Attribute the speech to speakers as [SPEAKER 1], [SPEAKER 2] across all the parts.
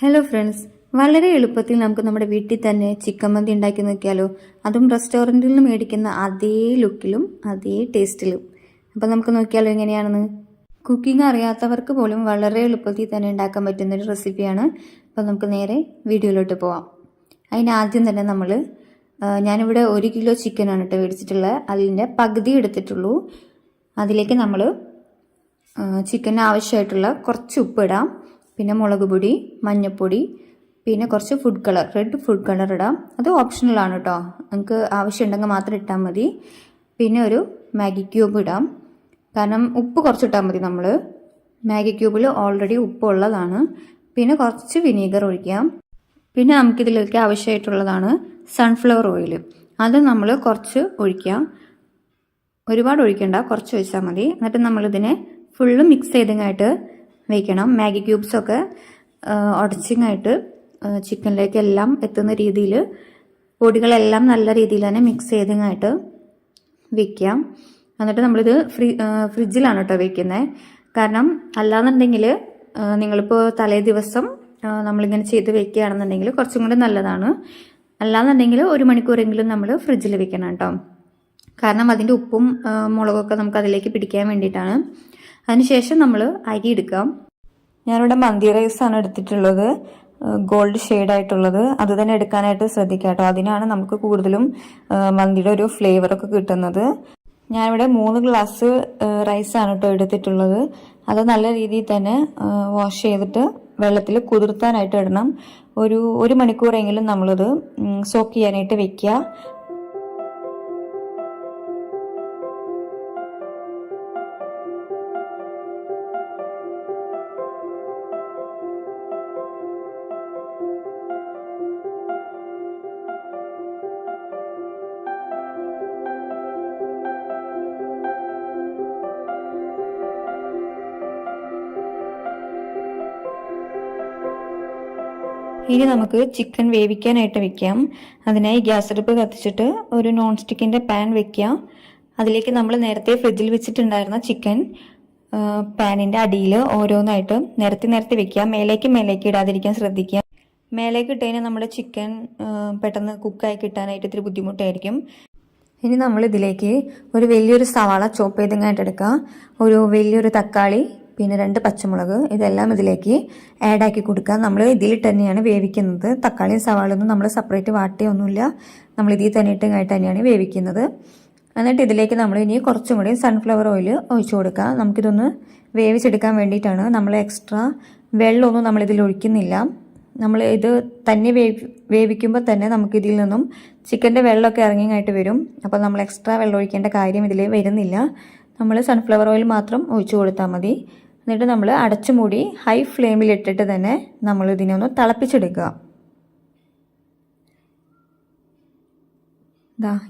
[SPEAKER 1] Hello friends, വളരെ എളുപ്പത്തിൽ നമുക്ക് നമ്മുടെ വീട്ടിൽ തന്നെ ചിക്കൻ മന്തി ഉണ്ടാക്കി നോക്കിയാലോ. അതും റെസ്റ്റോറൻറ്റിൽ നിന്ന് മേടിക്കുന്ന അതേ ലുക്കിലും അതേ ടേസ്റ്റിലും. അപ്പോൾ നമുക്ക് നോക്കിയാലോ എങ്ങനെയാണെന്ന്. കുക്കിംഗ് അറിയാത്തവർക്ക് പോലും വളരെ എളുപ്പത്തിൽ തന്നെ ഉണ്ടാക്കാൻ പറ്റുന്നൊരു റെസിപ്പിയാണ്. അപ്പോൾ നമുക്ക് നേരെ വീഡിയോയിലോട്ട് പോവാം. അതിനാദ്യം തന്നെ ഞാനിവിടെ 1 കിലോ ചിക്കനാണ് മേടിച്ചിട്ടുള്ളത്. അതിൻ്റെ പകുതി എടുത്തിട്ടുള്ളൂ. അതിലേക്ക് നമ്മൾ ചിക്കന് ആവശ്യമായിട്ടുള്ള കുറച്ച് ഉപ്പിടാം, പിന്നെ മുളക് പൊടി, മഞ്ഞൾപ്പൊടി, പിന്നെ കുറച്ച് റെഡ് ഫുഡ് കളർ ഇടാം. അത് ഓപ്ഷണലാണ് കേട്ടോ, നമുക്ക് ആവശ്യമുണ്ടെങ്കിൽ മാത്രം ഇട്ടാൽ മതി. പിന്നെ ഒരു മാഗി ക്യൂബ് ഇടാം, കാരണം ഉപ്പ് കുറച്ചിട്ടാൽ മതി. നമ്മൾ മാഗി ക്യൂബിൽ ഓൾറെഡി ഉപ്പ് ഉള്ളതാണ്. പിന്നെ കുറച്ച് വിനീഗർ ഒഴിക്കാം. പിന്നെ നമുക്കിതിലേക്ക് ആവശ്യമായിട്ടുള്ളതാണ് സൺഫ്ലവർ ഓയിൽ. അത് നമ്മൾ കുറച്ച് ഒഴിക്കാം, ഒരുപാട് ഒഴിക്കണ്ട, കുറച്ച് ഒഴിച്ചാൽ മതി. എന്നിട്ട് നമ്മളിതിനെ ഫുള്ള് മിക്സ് ചെയ്തങ്ങായിട്ട് വയ്ക്കണം. മാഗി ക്യൂബ്സൊക്കെ ഉടച്ചിങ്ങായിട്ട് ചിക്കനിലേക്ക് എല്ലാം എത്തുന്ന രീതിയിൽ പൊടികളെല്ലാം നല്ല രീതിയിൽ തന്നെ മിക്സ് ചെയ്തങ്ങായിട്ട് വയ്ക്കാം. എന്നിട്ട് നമ്മളിത് ഫ്രിഡ്ജിലാണ് കേട്ടോ വയ്ക്കുന്നത്. കാരണം അല്ലാന്നുണ്ടെങ്കിൽ നിങ്ങളിപ്പോൾ തലേ ദിവസം നമ്മളിങ്ങനെ ചെയ്ത് വെക്കുകയാണെന്നുണ്ടെങ്കിൽ കുറച്ചും കൂടി നല്ലതാണ്. അല്ലാന്നുണ്ടെങ്കിൽ 1 മണിക്കൂറെങ്കിലും നമ്മൾ ഫ്രിഡ്ജിൽ വെക്കണം കേട്ടോ. കാരണം അതിൻ്റെ ഉപ്പും മുളകൊക്കെ നമുക്ക് അതിലേക്ക് പിടിക്കാൻ വേണ്ടിയിട്ടാണ്. അതിനുശേഷം നമ്മൾ അരി എടുക്കാം. ഞാനിവിടെ മന്തി റൈസാണ് എടുത്തിട്ടുള്ളത്, ഗോൾഡ് ഷെയ്ഡായിട്ടുള്ളത്. അത് തന്നെ എടുക്കാനായിട്ട് ശ്രദ്ധിക്കാം കേട്ടോ. അതിനാണ് നമുക്ക് കൂടുതലും മന്തിയുടെ ഒരു ഫ്ലേവറൊക്കെ കിട്ടുന്നത്. ഞാനിവിടെ 3 ഗ്ലാസ് റൈസാണ് കേട്ടോ എടുത്തിട്ടുള്ളത്. അത് നല്ല രീതിയിൽ തന്നെ വാഷ് ചെയ്തിട്ട് വെള്ളത്തിൽ കുതിർത്താനായിട്ട് ഇടണം. 1 മണിക്കൂറെങ്കിലും നമ്മളത് സോക്ക് ചെയ്യാനായിട്ട് വെക്കുക. ഇനി നമുക്ക് ചിക്കൻ വേവിക്കാനായിട്ട് വെക്കാം. അതിനായി ഗ്യാസ് അടുപ്പ് കത്തിച്ചിട്ട് ഒരു നോൺ സ്റ്റിക്കിൻ്റെ പാൻ വെക്കാം. അതിലേക്ക് നമ്മൾ നേരത്തെ ഫ്രിഡ്ജിൽ വെച്ചിട്ടുണ്ടായിരുന്ന ചിക്കൻ പാനിൻ്റെ അടിയിൽ ഓരോന്നായിട്ട് നിരത്തി വെക്കാം. മേലേക്ക് ഇടാതിരിക്കാൻ ശ്രദ്ധിക്കുക. മേലേക്ക് ഇട്ടതിന് നമ്മുടെ ചിക്കൻ പെട്ടെന്ന് കുക്കായി കിട്ടാനായിട്ട് ഇത്തിരി ബുദ്ധിമുട്ടായിരിക്കും. ഇനി നമ്മൾ ഇതിലേക്ക് ഒരു വലിയൊരു സവാള ചോപ്പ് ചെയ്തങ്ങായിട്ട് എടുക്കുക, ഒരു വലിയൊരു തക്കാളി, പിന്നെ 2 പച്ചമുളക്, ഇതെല്ലാം ഇതിലേക്ക് ആഡാക്കി കൊടുക്കുക. നമ്മൾ ഇതിൽ തന്നെയാണ് വേവിക്കുന്നത്. തക്കാളിയും സവാളയൊന്നും നമ്മൾ സെപ്പറേറ്റ് വാട്ടിയൊന്നുമില്ല, നമ്മൾ ഇതിൽ തന്നെ ഇട്ടായിട്ട് തന്നെയാണ് വേവിക്കുന്നത്. എന്നിട്ട് ഇതിലേക്ക് നമ്മൾ ഇനി കുറച്ചും കൂടി സൺഫ്ലവർ ഓയിൽ ഒഴിച്ചു കൊടുക്കുക. നമുക്കിതൊന്ന് വേവിച്ചെടുക്കാൻ വേണ്ടിയിട്ടാണ്. നമ്മൾ എക്സ്ട്രാ വെള്ളമൊന്നും നമ്മളിതിൽ ഒഴിക്കുന്നില്ല. നമ്മൾ ഇത് തന്നെ വേവിക്കുമ്പോൾ തന്നെ നമുക്കിതിൽ നിന്നും ചിക്കൻ്റെ വെള്ളമൊക്കെ ഇറങ്ങിയായിട്ട് വരും. അപ്പോൾ നമ്മൾ എക്സ്ട്രാ വെള്ളം ഒഴിക്കേണ്ട കാര്യം ഇതിൽ വരുന്നില്ല. നമ്മൾ സൺഫ്ലവർ ഓയിൽ മാത്രം ഒഴിച്ചു കൊടുത്താൽ മതി. എന്നിട്ട് നമ്മൾ അടച്ചു മൂടി ഹൈ ഫ്ലെയിമിൽ ഇട്ടിട്ട് തന്നെ നമ്മൾ ഇതിനെ ഒന്ന് തിളപ്പിച്ചെടുക്കുക.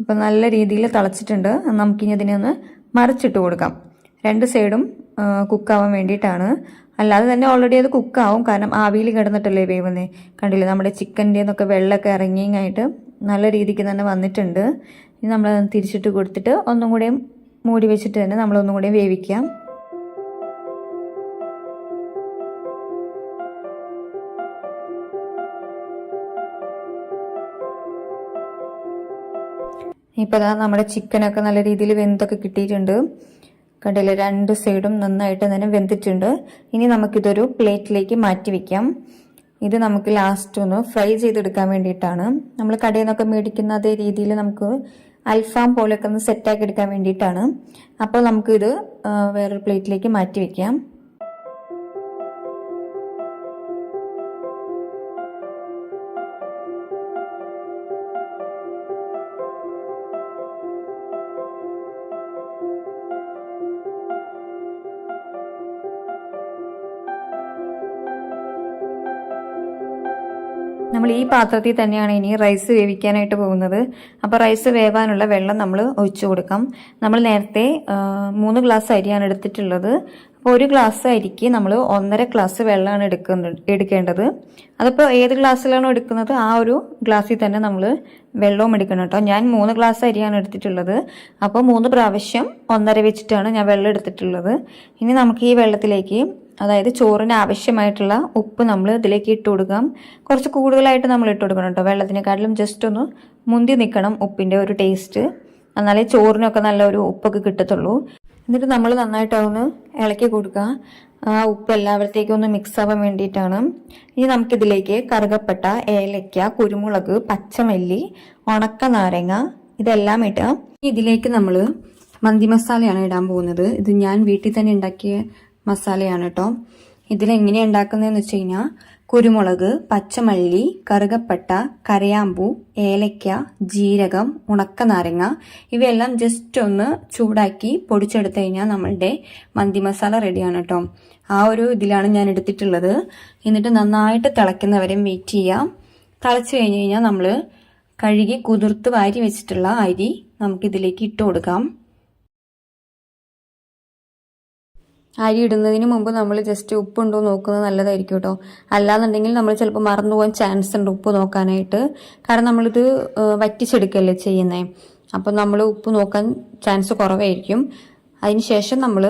[SPEAKER 1] ഇപ്പം നല്ല രീതിയിൽ തിളച്ചിട്ടുണ്ട്. നമുക്കിനി ഇതിനെ ഒന്ന് മറിച്ചിട്ട് കൊടുക്കാം. 2 സൈഡും കുക്കാവാൻ വേണ്ടിയിട്ടാണ്. അല്ലാതെ തന്നെ ഓൾറെഡി അത് കുക്കാവും, കാരണം ആവിയിൽ കിടന്നിട്ടല്ലേ വേവുന്നേ. കണ്ടില്ലേ, നമ്മുടെ ചിക്കൻ്റെ എന്നൊക്കെ വെള്ളമൊക്കെ ഇറങ്ങിയായിട്ട് നല്ല രീതിക്ക് തന്നെ വന്നിട്ടുണ്ട്. ഇനി നമ്മൾ തിരിച്ചിട്ട് കൊടുത്തിട്ട് ഒന്നും കൂടെയും മൂടി വെച്ചിട്ട് തന്നെ നമ്മളൊന്നും കൂടെ വേവിക്കാം. ഇപ്പോൾ നമ്മുടെ ചിക്കനൊക്കെ നല്ല രീതിയിൽ വെന്തൊക്കെ കിട്ടിയിട്ടുണ്ട്. കണ്ടില്ലേ, 2 സൈഡും നന്നായിട്ട് തന്നെ വെന്തിട്ടുണ്ട്. ഇനി നമുക്കിതൊരു പ്ലേറ്റിലേക്ക് മാറ്റി വെക്കാം. ഇത് നമുക്ക് ലാസ്റ്റ് ഒന്ന് ഫ്രൈ ചെയ്തെടുക്കാൻ വേണ്ടിയിട്ടാണ്. നമ്മൾ കടയിൽ നിന്നൊക്കെ മേടിക്കുന്ന അതേ രീതിയിൽ നമുക്ക് അൽഫാം പോലെയൊക്കെ ഒന്ന് സെറ്റാക്കി എടുക്കാൻ വേണ്ടിയിട്ടാണ്. അപ്പോൾ നമുക്കിത് വേറൊരു പ്ലേറ്റിലേക്ക് മാറ്റി വെക്കാം. നമ്മൾ ഈ പാത്രത്തിൽ തന്നെയാണ് ഇനി റൈസ് വേവിക്കാനായിട്ട് പോകുന്നത്. അപ്പോൾ റൈസ് വേവാനുള്ള വെള്ളം നമ്മൾ ഒഴിച്ചു കൊടുക്കാം. നമ്മൾ നേരത്തെ 3 ഗ്ലാസ് അരിയാണ് എടുത്തിട്ടുള്ളത്. അപ്പോൾ 1 ഗ്ലാസ് അരിക്ക് നമ്മൾ 1.5 ഗ്ലാസ് വെള്ളമാണ് എടുക്കേണ്ടത്. അതിപ്പോൾ ഏത് ഗ്ലാസ്സിലാണോ എടുക്കുന്നത് ആ ഒരു ഗ്ലാസ്സിൽ തന്നെ നമ്മൾ വെള്ളവും എടുക്കണം കേട്ടോ. ഞാൻ 3 ഗ്ലാസ് അരിയാണ് എടുത്തിട്ടുള്ളത്. അപ്പോൾ 3 പ്രാവശ്യം 1.5 വെച്ചിട്ടാണ് ഞാൻ വെള്ളം എടുത്തിട്ടുള്ളത്. ഇനി നമുക്ക് ഈ വെള്ളത്തിലേക്ക് അതായത് ചോറിന് ആവശ്യമായിട്ടുള്ള ഉപ്പ് നമ്മൾ ഇതിലേക്ക് ഇട്ട് കൊടുക്കാം. കുറച്ച് കൂടുതലായിട്ട് നമ്മൾ ഇട്ട് കൊടുക്കണം കേട്ടോ. വെള്ളത്തിനെക്കാട്ടിലും ജസ്റ്റ് ഒന്ന് മുന്തി നിൽക്കണം ഉപ്പിൻ്റെ ഒരു ടേസ്റ്റ്. എന്നാലേ ചോറിനൊക്കെ നല്ല ഒരു ഉപ്പൊക്കെ കിട്ടത്തുള്ളൂ. എന്നിട്ട് നമ്മൾ നന്നായിട്ട് അതൊന്ന് ഇളക്കി കൊടുക്കുക. ആ ഉപ്പ് എല്ലാവരത്തേക്കും ഒന്ന് മിക്സ് ആവാൻ വേണ്ടിയിട്ടാണ്. ഇനി നമുക്കിതിലേക്ക് കറുകപ്പട്ട, ഏലക്ക, കുരുമുളക്, പച്ചമല്ലി, ഉണക്ക നാരങ്ങ ഇതെല്ലാം ഇടാം. ഇതിലേക്ക് നമ്മൾ മന്തി മസാലയാണ് ഇടാൻ പോകുന്നത്. ഇത് ഞാൻ വീട്ടിൽ തന്നെ ഉണ്ടാക്കിയ മസാലയാണ് കേട്ടോ. ഇതിലെങ്ങനെയാണ് ഉണ്ടാക്കുന്നതെന്ന് വെച്ച് കഴിഞ്ഞാൽ കുരുമുളക്, പച്ചമല്ലി, കറുകപ്പട്ട, കരയാമ്പൂ, ഏലക്ക, ജീരകം, ഉണക്ക നാരങ്ങ ഇവയെല്ലാം ജസ്റ്റ് ഒന്ന് ചൂടാക്കി പൊടിച്ചെടുത്ത് കഴിഞ്ഞാൽ നമ്മളുടെ മന്തി മസാല റെഡിയാണ് കേട്ടോ. ആ ഒരു ഇതിലാണ് ഞാൻ എടുത്തിട്ടുള്ളത്. എന്നിട്ട് നന്നായിട്ട് തിളയ്ക്കുന്നവരെയും വെയിറ്റ് ചെയ്യാം. തിളച്ച് കഴിഞ്ഞ് കഴിഞ്ഞാൽ നമ്മൾ കഴുകി കുതിർത്ത് വാരി വെച്ചിട്ടുള്ള അരി നമുക്കിതിലേക്ക് ഇട്ട് കൊടുക്കാം. അരി ഇടുന്നതിന് മുമ്പ് നമ്മൾ ജസ്റ്റ് ഉപ്പുണ്ടോ നോക്കുന്നത് നല്ലതായിരിക്കും കേട്ടോ. അല്ലാന്നുണ്ടെങ്കിൽ നമ്മൾ ചിലപ്പോൾ മറന്നു പോകാൻ ചാൻസ് ഉണ്ട് ഉപ്പ് നോക്കാനായിട്ട്. കാരണം നമ്മളിത് വറ്റിച്ചെടുക്കല്ലേ ചെയ്യുന്നത്. അപ്പം നമ്മൾ ഉപ്പ് നോക്കാൻ ചാൻസ് കുറവായിരിക്കും. അതിന് ശേഷം നമ്മൾ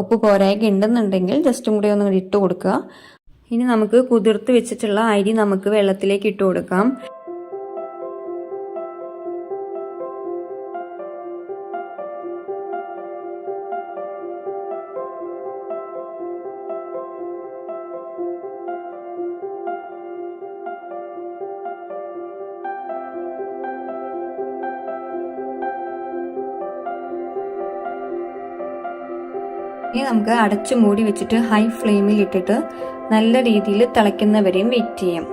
[SPEAKER 1] ഉപ്പ് പോരായൊക്കെ ഉണ്ടെന്നുണ്ടെങ്കിൽ ജസ്റ്റും കൂടി ഒന്ന് ഇട്ട് കൊടുക്കുക. ഇനി നമുക്ക് കുതിർത്ത് വെച്ചിട്ടുള്ള അരി നമുക്ക് വെള്ളത്തിലേക്ക് ഇട്ട് കൊടുക്കാം. ഇനി നമുക്ക് അടച്ചു മൂടി വെച്ചിട്ട് ഹൈ ഫ്ലെയിമിൽ ഇട്ടിട്ട് നല്ല രീതിയിൽ തിളയ്ക്കുന്നവരെയും വെയിറ്റ് ചെയ്യാം.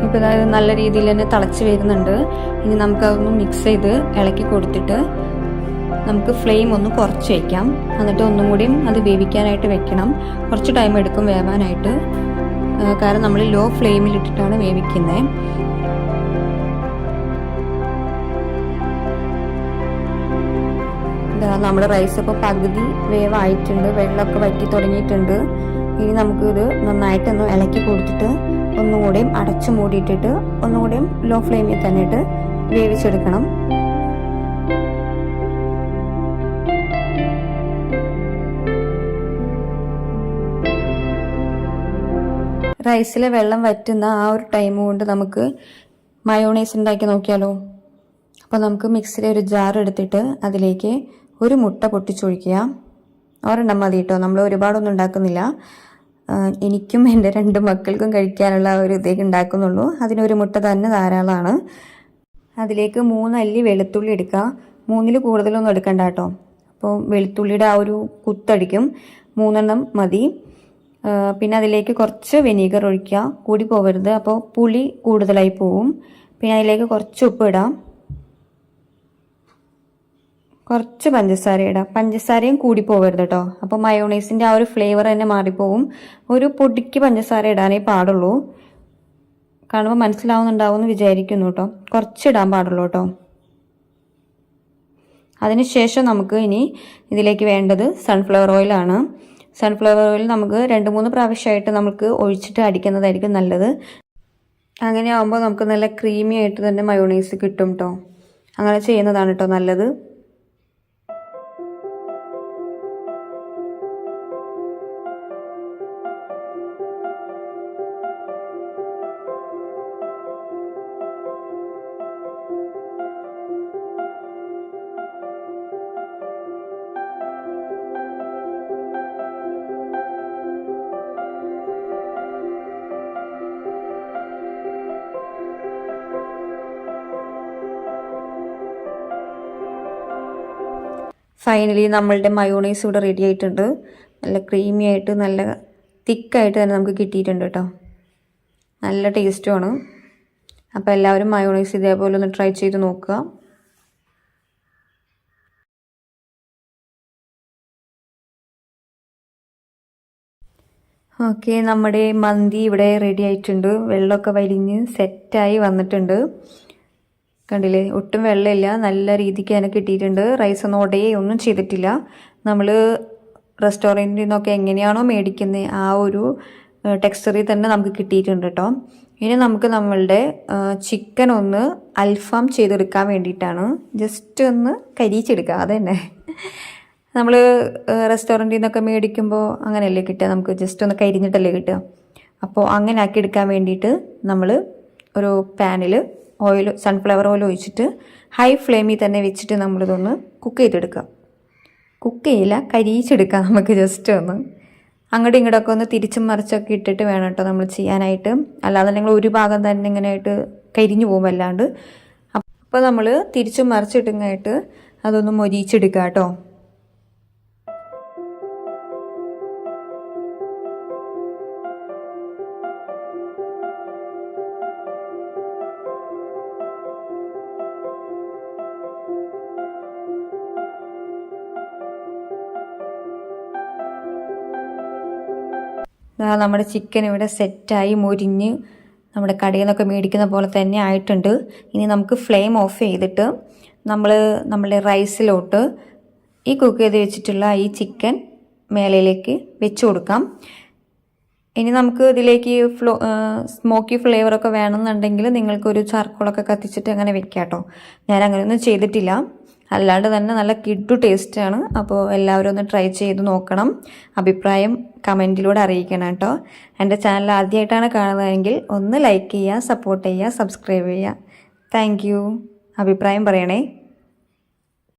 [SPEAKER 1] ഇപ്പൊ നല്ല രീതിയിൽ തന്നെ തിളച്ച് വരുന്നുണ്ട്. ഇനി നമുക്കതൊന്ന് മിക്സ് ചെയ്ത് ഇളക്കി കൊടുത്തിട്ട് നമുക്ക് ഫ്ലെയിം ഒന്ന് കുറച്ച് വയ്ക്കാം. എന്നിട്ട് ഒന്നും കൂടിയും അത് വേവിക്കാനായിട്ട് വെക്കണം. കുറച്ച് ടൈം എടുക്കും വേവാനായിട്ട്. കാരണം നമ്മൾ ലോ ഫ്ലെയിമിൽ ഇട്ടിട്ടാണ് വേവിക്കുന്നത്. നമ്മുടെ റൈസ് ഇപ്പോൾ പകുതി വേവായിട്ടുണ്ട്. വെള്ളമൊക്കെ വറ്റി തുടങ്ങിയിട്ടുണ്ട്. ഇനി നമുക്കിത് നന്നായിട്ടൊന്ന് ഇളക്കി കൊടുത്തിട്ട് ഒന്നുകൂടെയും അടച്ചു മൂടിയിട്ടിട്ട് ഒന്നുകൂടെയും ലോ ഫ്ലെയിമിൽ തന്നെ ഇട്ട് വേവിച്ചെടുക്കണം. റൈസിലെ വെള്ളം വറ്റുന്ന ആ ഒരു ടൈം കൊണ്ട് നമുക്ക് മയോണൈസ് ഉണ്ടാക്കി നോക്കിയാലോ. അപ്പോൾ നമുക്ക് മിക്സിയിലെ ഒരു ജാർ എടുത്തിട്ട് അതിലേക്ക് ഒരു മുട്ട പൊട്ടിച്ചൊഴിക്കുക. ഒരെണ്ണം മതി കേട്ടോ. നമ്മൾ ഒരുപാടൊന്നും ഉണ്ടാക്കുന്നില്ല. എനിക്കും എൻ്റെ 2 മക്കൾക്കും കഴിക്കാനുള്ള ഒരു ഇതേക്ക് ഉണ്ടാക്കുന്നുള്ളൂ. അതിനൊരു മുട്ട തന്നെ ധാരാളമാണ്. അതിലേക്ക് 3 അല്ലി വെളുത്തുള്ളി എടുക്കുക. 3ൽ കൂടുതലൊന്നും എടുക്കണ്ട കേട്ടോ. അപ്പോൾ വെളുത്തുള്ളിയുടെ ആ ഒരു കുത്തടിക്കും. 3 എണ്ണം മതി. പിന്നെ അതിലേക്ക് കുറച്ച് വിനീഗർ ഒഴിക്കുക. കൂടി പോകരുത്, അപ്പോൾ പുളി കൂടുതലായി പോവും. പിന്നെ അതിലേക്ക് കുറച്ച് ഉപ്പ് ഇടാം. കുറച്ച് പഞ്ചസാര ഇടാം. പഞ്ചസാരയും കൂടി പോകരുത് കേട്ടോ. അപ്പോൾ മയോണൈസിൻ്റെ ആ ഒരു ഫ്ലേവർ തന്നെ മാറിപ്പോവും. ഒരു പൊടിക്ക് പഞ്ചസാര ഇടാനേ പാടുള്ളൂ. കാണുമ്പോൾ മനസ്സിലാവുന്നുണ്ടാവും എന്ന് വിചാരിക്കുന്നു കേട്ടോ. കുറച്ചിടാൻ പാടുള്ളൂ കേട്ടോ. അതിനുശേഷം നമുക്ക് ഇനി ഇതിലേക്ക് വേണ്ടത് സൺഫ്ലവർ ഓയിലാണ്. സൺഫ്ലവർ ഓയിൽ നമുക്ക് 2-3 പ്രാവശ്യമായിട്ട് നമുക്ക് ഒഴിച്ചിട്ട് അടിക്കുന്നതായിരിക്കും നല്ലത്. അങ്ങനെ ആകുമ്പോൾ നമുക്ക് നല്ല ക്രീമി ആയിട്ട് തന്നെ മയോണൈസ് കിട്ടും കേട്ടോ. അങ്ങനെ ചെയ്യുന്നതാണ് കേട്ടോ നല്ലത്. ഫൈനലി നമ്മളുടെ മയോണൈസ് ഇവിടെ റെഡി ആയിട്ടുണ്ട്. നല്ല ക്രീമി ആയിട്ട് നല്ല തിക്കായിട്ട് തന്നെ നമുക്ക് കിട്ടിയിട്ടുണ്ട് കേട്ടോ. നല്ല ടേസ്റ്റുമാണ്. അപ്പോൾ എല്ലാവരും മയോണൈസ് ഇതേപോലെ ഒന്ന് ട്രൈ ചെയ്ത് നോക്കുക. ഓക്കെ, നമ്മുടെ മന്തി ഇവിടെ റെഡി ആയിട്ടുണ്ട്. വെള്ളമൊക്കെ വലിഞ്ഞ് സെറ്റായി വന്നിട്ടുണ്ട്. കണ്ടില്ലേ, ഒട്ടും വെള്ളമില്ല. നല്ല രീതിക്ക് തന്നെ കിട്ടിയിട്ടുണ്ട്. റൈസ് ഒന്നും ഒന്നും ചെയ്തിട്ടില്ല. നമ്മൾ റെസ്റ്റോറൻറ്റിൽ നിന്നൊക്കെ എങ്ങനെയാണോ മേടിക്കുന്നത് ആ ഒരു ടെക്സ്ചറിൽ തന്നെ നമുക്ക് കിട്ടിയിട്ടുണ്ട് കേട്ടോ. ഇനി നമുക്ക് നമ്മളുടെ ചിക്കൻ ഒന്ന് അൽഫാം ചെയ്തെടുക്കാൻ വേണ്ടിയിട്ടാണ്. ജസ്റ്റ് ഒന്ന് കരിയിച്ചെടുക്കുക, അത് തന്നെ. നമ്മൾ റെസ്റ്റോറൻറ്റിൽ നിന്നൊക്കെ മേടിക്കുമ്പോൾ അങ്ങനെയല്ലേ കിട്ടുക, നമുക്ക് ജസ്റ്റ് ഒന്ന് കരിഞ്ഞിട്ടല്ലേ കിട്ടുക. അപ്പോൾ അങ്ങനെ ആക്കിയെടുക്കാൻ വേണ്ടിയിട്ട് നമ്മൾ ഒരു പാനിൽ സൺഫ്ലവർ ഓയിൽ ഒഴിച്ചിട്ട് ഹൈ ഫ്ലെയിമിൽ തന്നെ വെച്ചിട്ട് നമ്മളിതൊന്ന് കുക്ക് ചെയ്തെടുക്കുക. കുക്ക് ചെയ്യില്ല, കരിയിച്ചെടുക്കുക നമുക്ക് ജസ്റ്റ് ഒന്ന്. അങ്ങോട്ടും ഇങ്ങോട്ടൊക്കെ ഒന്ന് തിരിച്ചും മറിച്ചൊക്കെ ഇട്ടിട്ട് വേണം കേട്ടോ നമ്മൾ ചെയ്യാനായിട്ട്. അല്ലാതെ നിങ്ങൾ ഒരു ഭാഗം തന്നെ ഇങ്ങനെയായിട്ട് കരിഞ്ഞു പോകും അല്ലാണ്ട്. അപ്പോൾ നമ്മൾ തിരിച്ചും മറിച്ചിട്ടിങ്ങായിട്ട് അതൊന്ന് മൊരിയിച്ചെടുക്കുക കേട്ടോ. നമ്മുടെ ചിക്കൻ ഇവിടെ സെറ്റായി മൊരിഞ്ഞ് നമ്മുടെ കടയിൽ നിന്നൊക്കെ മേടിക്കുന്ന പോലെ തന്നെ ആയിട്ടുണ്ട്. ഇനി നമുക്ക് ഫ്ലെയിം ഓഫ് ചെയ്തിട്ട് നമ്മളുടെ റൈസിലോട്ട് ഈ കുക്ക് ചെയ്ത് വെച്ചിട്ടുള്ള ഈ ചിക്കൻ മേലയിലേക്ക് വെച്ച് കൊടുക്കാം. ഇനി നമുക്ക് ഇതിലേക്ക് സ്മോക്കി ഫ്ലേവറൊക്കെ വേണമെന്നുണ്ടെങ്കിൽ നിങ്ങൾക്കൊരു ചാർക്കോളൊക്കെ കത്തിച്ചിട്ട് അങ്ങനെ വെക്കാം കേട്ടോ. ഞാൻ അങ്ങനെയൊന്നും ചെയ്തിട്ടില്ല, അല്ലാണ്ട് തന്നെ നല്ല കിഡു ടേസ്റ്റാണ്. അപ്പോൾ എല്ലാവരും ഒന്ന് ട്രൈ ചെയ്ത് നോക്കണം, അഭിപ്രായം കമൻറ്റിലൂടെ അറിയിക്കണം കേട്ടോ. എൻ്റെ ചാനൽ ആദ്യമായിട്ടാണ് കാണുന്നതെങ്കിൽ ഒന്ന് ലൈക്ക് ചെയ്യുക, സപ്പോർട്ട് ചെയ്യുക, സബ്സ്ക്രൈബ് ചെയ്യുക. Thank you. അഭിപ്രായം പറയണേ.